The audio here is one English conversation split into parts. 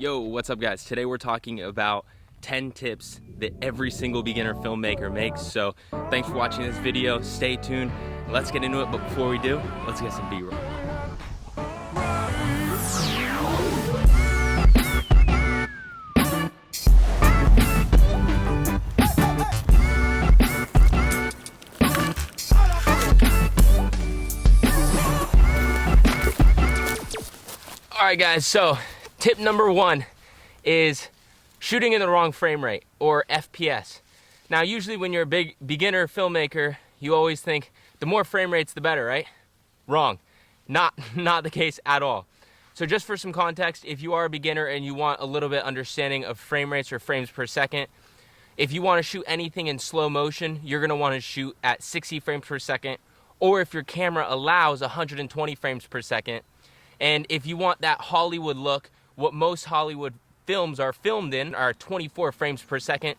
Yo, what's up guys? Today we're talking about 10 tips that every single beginner filmmaker makes. So thanks for watching this video. Stay tuned. Let's get into it. But before we do, let's get some B-roll. All right guys, so tip number one is shooting in the wrong frame rate, or FPS. Now usually when you're a big beginner filmmaker, you always think the more frame rates the better, right? Wrong. Not the case at all. So just for some context, if you are a beginner and you want a little bit understanding of frame rates or frames per second, if you want to shoot anything in slow motion, you're going to want to shoot at 60 frames per second, or if your camera allows 120 frames per second. And if you want that Hollywood look, what most Hollywood films are filmed in are 24 frames per second.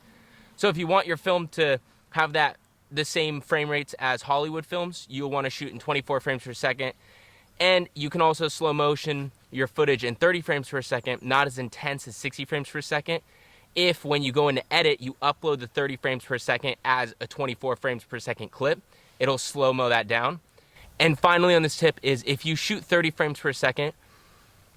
So if you want your film to have the same frame rates as Hollywood films, you'll want to shoot in 24 frames per second. And you can also slow motion your footage in 30 frames per second, not as intense as 60 frames per second. If when you go into edit, you upload the 30 frames per second as a 24 frames per second clip, it'll slow-mo that down. And finally on this tip is if you shoot 30 frames per second,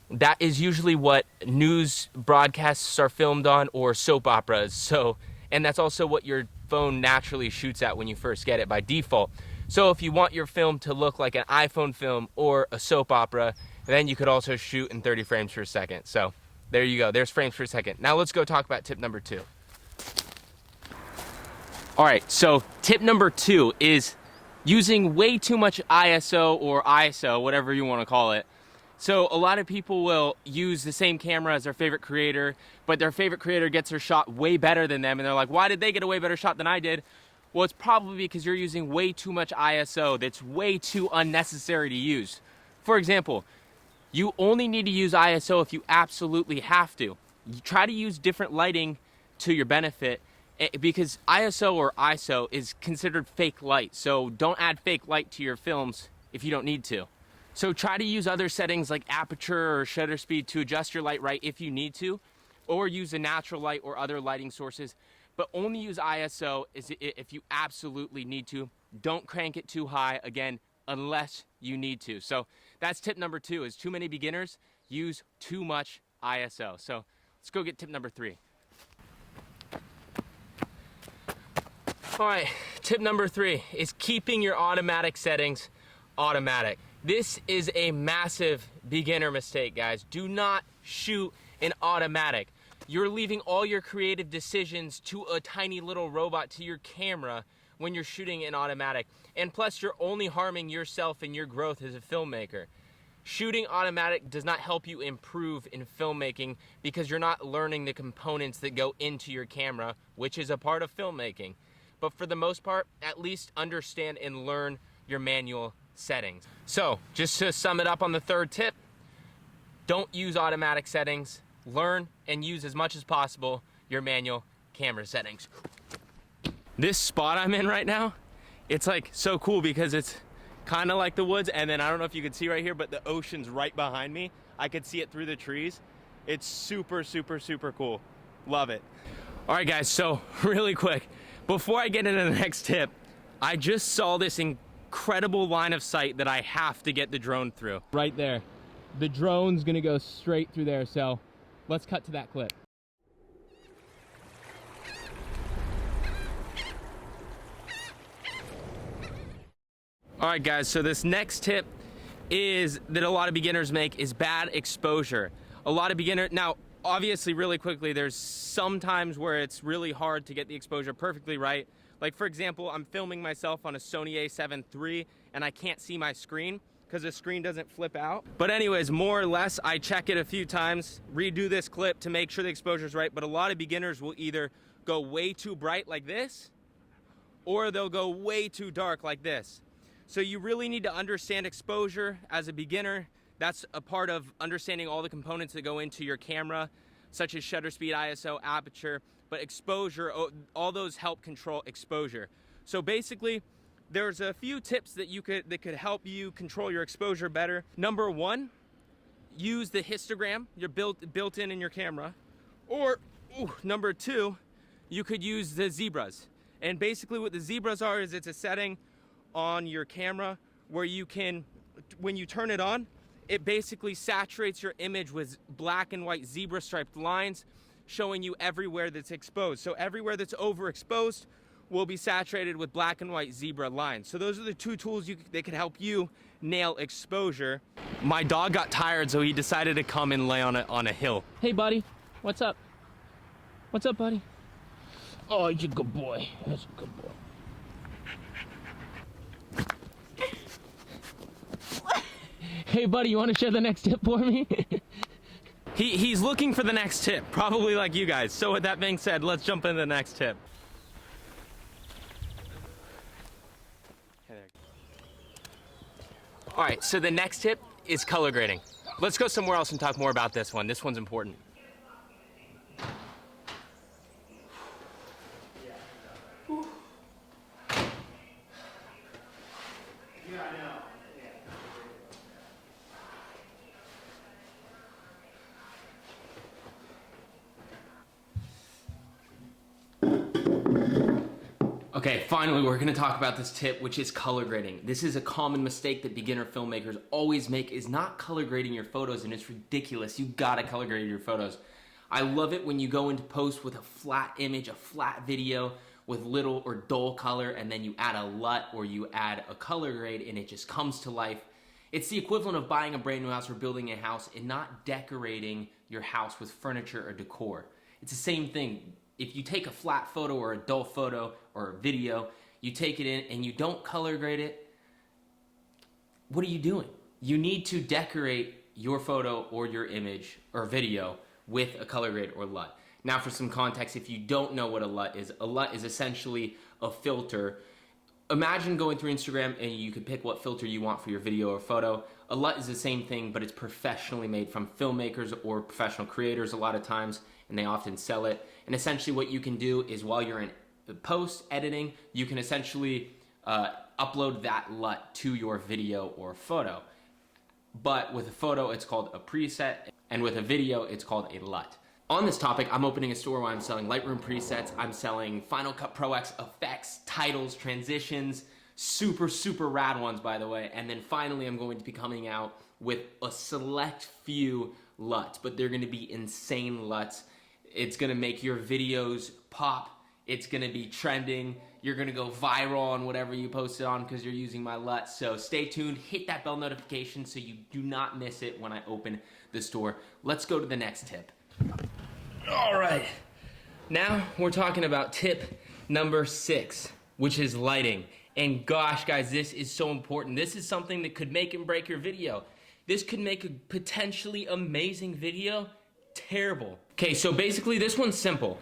that is usually what news broadcasts are filmed on, or soap operas. So, and that's also what your phone naturally shoots at when you first get it by default. So if you want your film to look like an iPhone film or a soap opera, then you could also shoot in 30 frames per second. So there you go, there's frames per second. Now let's go talk about tip number two. All right, so tip number two is using way too much ISO, whatever you want to call it. So a lot of people will use the same camera as their favorite creator, but their favorite creator gets their shot way better than them, and they're like, why did they get a way better shot than I did? Well, it's probably because you're using way too much ISO that's way too unnecessary to use. For example, you only need to use ISO if you absolutely have to. You try to use different lighting to your benefit, because ISO is considered fake light. So don't add fake light to your films if you don't need to. So try to use other settings like aperture or shutter speed to adjust your light right if you need to, or use a natural light or other lighting sources, but only use ISO if you absolutely need to. Don't crank it too high, again, unless you need to. So that's tip number two, is too many beginners use too much ISO. So let's go get tip number three. All right, tip number three is keeping your automatic settings automatic. This is a massive beginner mistake, guys. Do not shoot in automatic. You're leaving all your creative decisions to a tiny little robot, to your camera, when you're shooting in automatic. And plus, you're only harming yourself and your growth as a filmmaker. Shooting automatic does not help you improve in filmmaking because you're not learning the components that go into your camera, which is a part of filmmaking. But for the most part, at least understand and learn your manual settings. So just to sum it up on the third tip, don't use automatic settings. Learn and use as much as possible your manual camera settings. This spot I'm in right now, it's like so cool because it's kind of like the woods, and then I don't know if you can see right here, but the ocean's right behind me. I could see it through the trees. It's super, super, super cool. Love it. All right guys, so really quick, before I get into the next tip, I just saw this incredible line of sight that I have to get the drone through. Right there. The drone's gonna go straight through there, so let's cut to that clip. All right guys, so this next tip is that a lot of beginners make is bad exposure. A lot of beginners, now obviously really quickly, there's some times where it's really hard to get the exposure perfectly right. Like for example, I'm filming myself on a Sony a7 III and I can't see my screen because the screen doesn't flip out. But anyways, more or less, I check it a few times, redo this clip to make sure the exposure's right. But a lot of beginners will either go way too bright like this, or they'll go way too dark like this. So you really need to understand exposure as a beginner. That's a part of understanding all the components that go into your camera, such as shutter speed, ISO, aperture, but exposure, all those help control exposure. So basically, there's a few tips that could help you control your exposure better. Number one, use the histogram, you're built in your camera, or number two, you could use the zebras. And basically what the zebras are is it's a setting on your camera where you can, when you turn it on, it basically saturates your image with black and white zebra striped lines, showing you everywhere that's exposed. So everywhere that's overexposed will be saturated with black and white zebra lines. So those are the two tools that can help you nail exposure. My dog got tired, so he decided to come and lay on a hill. Hey buddy, what's up? What's up, buddy? Oh, you're a good boy. That's a good boy. Hey buddy, you want to share the next tip for me? He's looking for the next tip, probably like you guys. So with that being said, let's jump into the next tip. All right, so the next tip is color grading. Let's go somewhere else and talk more about this one. This one's important. Okay, finally, we're gonna talk about this tip, which is color grading. This is a common mistake that beginner filmmakers always make, is not color grading your photos, and it's ridiculous. You gotta color grade your photos. I love it when you go into post with a flat image, a flat video with little or dull color, and then you add a LUT or you add a color grade and it just comes to life. It's the equivalent of buying a brand new house or building a house and not decorating your house with furniture or decor. It's the same thing. If you take a flat photo or a dull photo or a video, you take it in and you don't color grade it, what are you doing? You need to decorate your photo or your image or video with a color grade or LUT. Now for some context, if you don't know what a LUT is essentially a filter. Imagine going through Instagram and you could pick what filter you want for your video or photo. A LUT is the same thing, but it's professionally made from filmmakers or professional creators a lot of times, and they often sell it. And essentially what you can do is while you're in post editing, you can essentially upload that LUT to your video or photo. But with a photo, it's called a preset, and with a video, it's called a LUT. On this topic, I'm opening a store where I'm selling Lightroom presets, I'm selling Final Cut Pro X effects, titles, transitions, super, super rad ones, by the way. And then finally, I'm going to be coming out with a select few LUTs, but they're gonna be insane LUTs. It's gonna make your videos pop. It's gonna be trending. You're gonna go viral on whatever you post it on because you're using my LUT. So stay tuned, hit that bell notification so you do not miss it when I open the store. Let's go to the next tip. All right, now we're talking about tip number 6, which is lighting. And gosh, guys, this is so important. This is something that could make and break your video. This could make a potentially amazing video terrible. Okay, so basically this one's simple.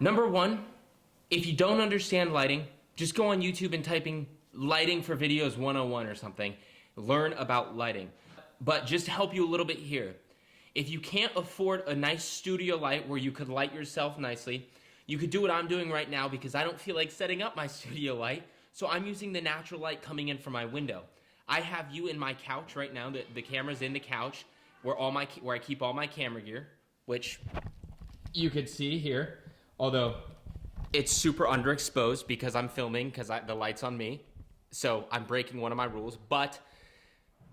Number 1, if you don't understand lighting, just go on YouTube and type in lighting for videos 101 or something. Learn about lighting. But just to help you a little bit here, if you can't afford a nice studio light where you could light yourself nicely, you could do what I'm doing right now because I don't feel like setting up my studio light, so I'm using the natural light coming in from my window. I have you in my couch right now, the camera's in the couch where I keep all my camera gear, which you could see here, although it's super underexposed because I'm filming because the light's on me, so I'm breaking one of my rules. But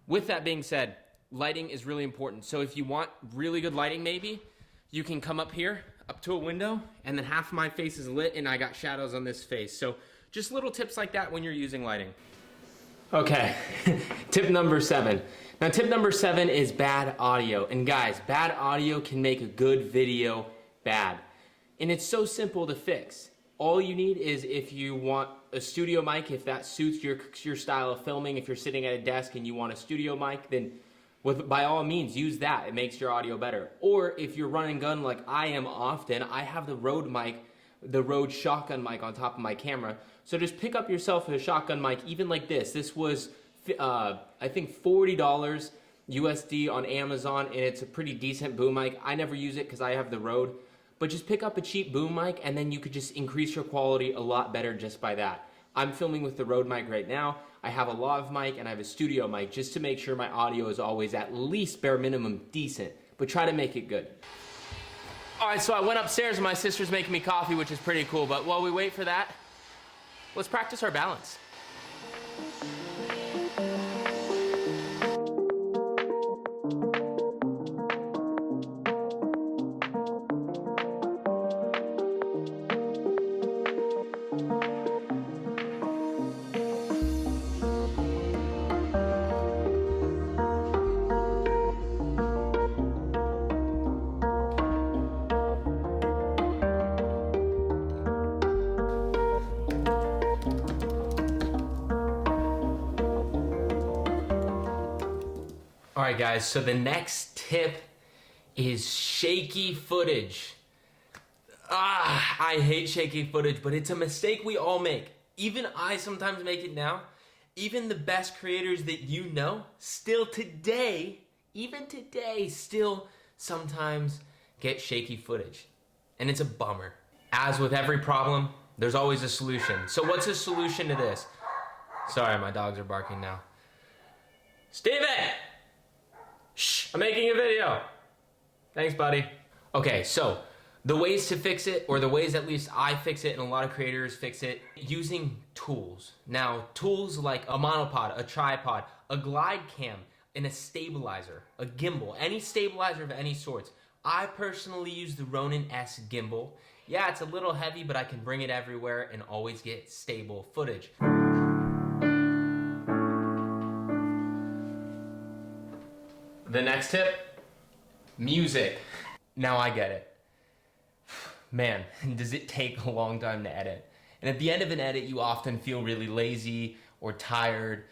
with that being said, lighting is really important. So if you want really good lighting, maybe you can come up here, up to a window, and then half of my face is lit and I got shadows on this face. So just little tips like that when you're using lighting. Okay, tip number 7. Now tip number 7 is bad audio. And guys, bad audio can make a good video bad. And it's so simple to fix. All you need is, if you want a studio mic, if that suits your style of filming, if you're sitting at a desk and you want a studio mic, then by all means, use that. It makes your audio better. Or if you're running gun like I am often, I have the Rode mic, the Rode shotgun mic on top of my camera. So just pick up yourself a shotgun mic, even like this. This was, I think, $40 USD on Amazon, and it's a pretty decent boom mic. I never use it because I have the Rode. But just pick up a cheap boom mic, and then you could just increase your quality a lot better just by that. I'm filming with the Rode mic right now. I have a lav mic and I have a studio mic just to make sure my audio is always at least bare minimum decent, but try to make it good. All right, so I went upstairs and my sister's making me coffee, which is pretty cool, but while we wait for that, let's practice our balance. All right, guys, so the next tip is shaky footage. I hate shaky footage, but it's a mistake we all make. Even I sometimes make it now. Even the best creators that you know, still today, even today, still sometimes get shaky footage. And it's a bummer. As with every problem, there's always a solution. So what's the solution to this? Sorry, my dogs are barking now. Steven! Shh, I'm making a video. Thanks, buddy. Okay, so the ways to fix it, or the ways at least I fix it and a lot of creators fix it, using tools. Now, tools like a monopod, a tripod, a glide cam, and a stabilizer, a gimbal, any stabilizer of any sorts. I personally use the Ronin S gimbal. Yeah, it's a little heavy, but I can bring it everywhere and always get stable footage. The next tip, music. Now I get it. Man, does it take a long time to edit. And at the end of an edit, you often feel really lazy or tired.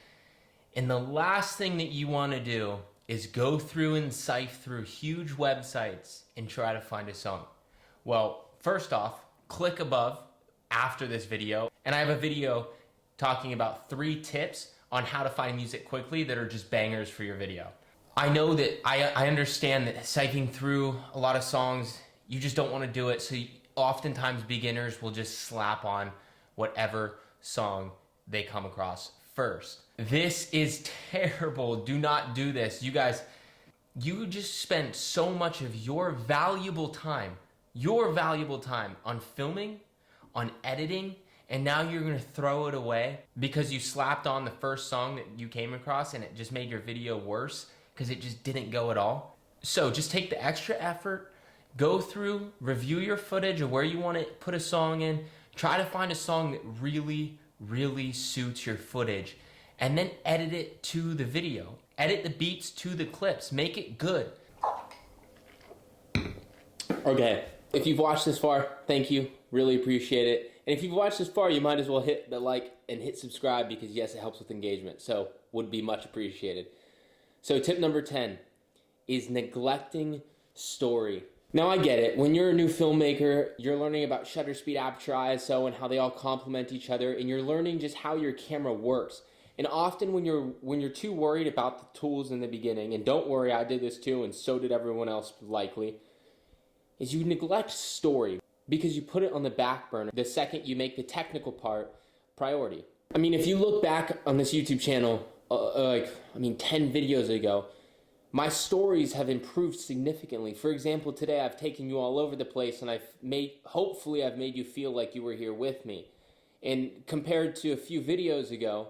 And the last thing that you want to do is go through and sift through huge websites and try to find a song. Well, first off, click above after this video. And I have a video talking about 3 tips on how to find music quickly that are just bangers for your video. I know that I understand that sifting through a lot of songs, you just don't want to do it. So oftentimes beginners will just slap on whatever song they come across first. This is terrible. Do not do this. You guys, you just spent so much of your valuable time on filming, on editing, and now you're gonna throw it away because you slapped on the first song that you came across and it just made your video worse because it just didn't go at all. So just take the extra effort, go through, review your footage of where you want to put a song in, try to find a song that really, really suits your footage, and then edit it to the video. Edit the beats to the clips, make it good. Okay, if you've watched this far, thank you, really appreciate it. And if you've watched this far, you might as well hit the like and hit subscribe because yes, it helps with engagement, so would be much appreciated. So tip number 10 is neglecting story. Now I get it, when you're a new filmmaker, you're learning about shutter speed, aperture, ISO, and how they all complement each other, and you're learning just how your camera works. And often when you're too worried about the tools in the beginning, and don't worry, I did this too, and so did everyone else likely, is you neglect story because you put it on the back burner the second you make the technical part priority. I mean, if you look back on this YouTube channel, 10 videos ago, my stories have improved significantly. For example, today I've taken you all over the place and hopefully I've made you feel like you were here with me. And compared to a few videos ago,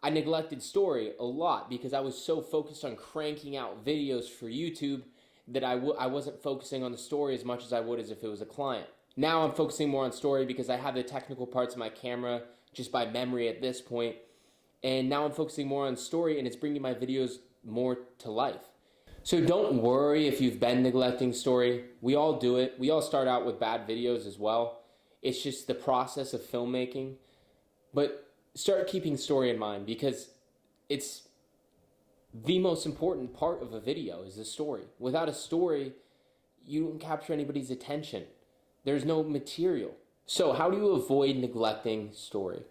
I neglected story a lot because I was so focused on cranking out videos for YouTube that I wasn't focusing on the story as much as I would as if it was a client. Now I'm focusing more on story because I have the technical parts of my camera just by memory at this point. And now I'm focusing more on story and it's bringing my videos more to life. So don't worry if you've been neglecting story. We all do it. We all start out with bad videos as well. It's just the process of filmmaking. But start keeping story in mind because it's the most important part of a video is the story. Without a story, you don't capture anybody's attention. There's no material. So how do you avoid neglecting story?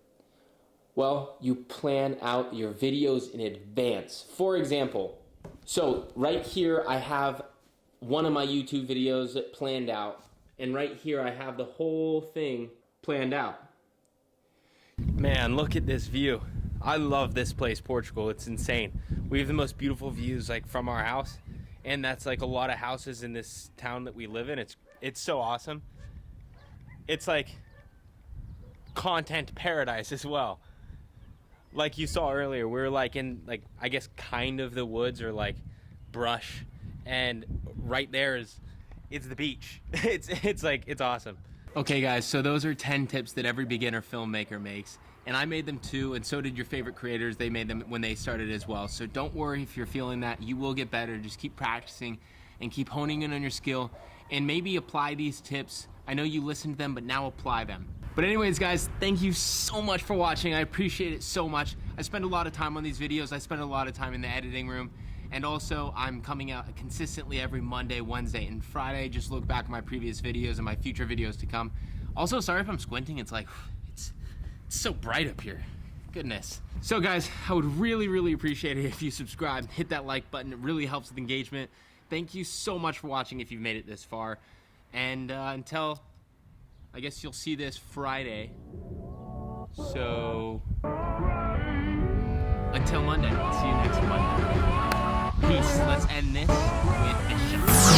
Well, you plan out your videos in advance. For example, so right here I have one of my YouTube videos planned out, and right here I have the whole thing planned out. Man, look at this view. I love this place, Portugal. It's insane. We have the most beautiful views like from our house, and that's like a lot of houses in this town that we live in. It's so awesome. It's like content paradise as well. Like you saw earlier, we're like in like, I guess kind of the woods or like brush, and right there is, it's the beach. It's awesome. Okay guys, so those are 10 tips that every beginner filmmaker makes, and I made them too, and so did your favorite creators. They made them when they started as well. So don't worry if you're feeling that, you will get better. Just keep practicing and keep honing in on your skill, and maybe apply these tips. I know you listened to them, but now apply them. But anyways guys, thank you so much for watching. I appreciate it so much. I spend a lot of time on these videos. I spend a lot of time in the editing room. And also, I'm coming out consistently every Monday, Wednesday, and Friday. Just look back at my previous videos and my future videos to come. Also, sorry if I'm squinting. It's like, it's so bright up here. Goodness. So guys, I would really, really appreciate it if you subscribe, hit that like button. It really helps with engagement. Thank you so much for watching if you've made it this far. And until, I guess you'll see this Friday. So, until Monday. I'll see you next Monday. Peace. Let's end this with a shot.